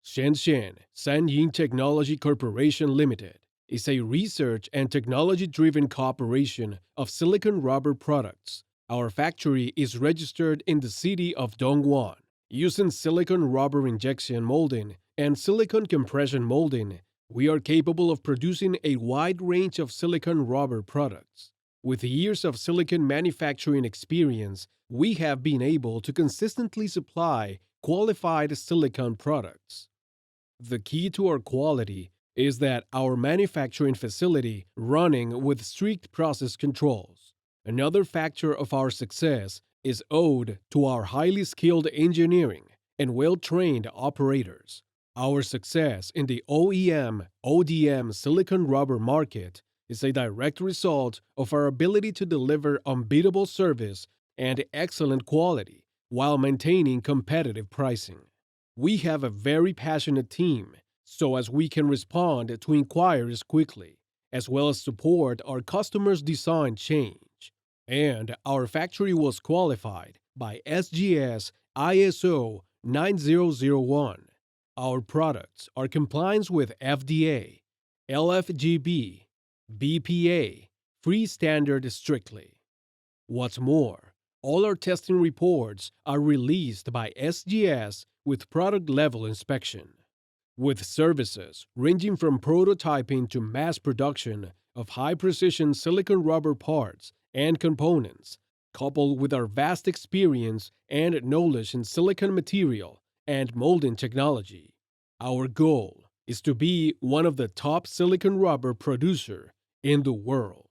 Sannyin Technology Corporation Limited is a research and technology-driven corporation of silicon rubber products. Our factory is registered in the city of Dongguan. Using silicon rubber injection molding and silicon compression molding, we are capable of producing a wide range of silicon rubber products. With years of silicon manufacturing experience, we have been able to consistently supply qualified silicon products. The key to our quality is that our manufacturing facility running with strict process controls. Another factor of our success is owed to our highly skilled engineering and well-trained operators. Our success in the OEM/ODM silicon rubber market is a direct result of our ability to deliver unbeatable service and excellent quality while maintaining competitive pricing. We have a very passionate team so as we can respond to inquiries quickly, as well as support our customers' design change. And our factory was qualified by SGS ISO 9001. Our products are compliant with FDA, LFGB, BPA, free standard strictly. What's more, all our testing reports are released by SGS with product-level inspection. With services ranging from prototyping to mass production of high-precision silicon rubber parts and components, coupled with our vast experience and knowledge in silicon material and molding technology, our goal is to be one of the top silicon rubber producer in the world.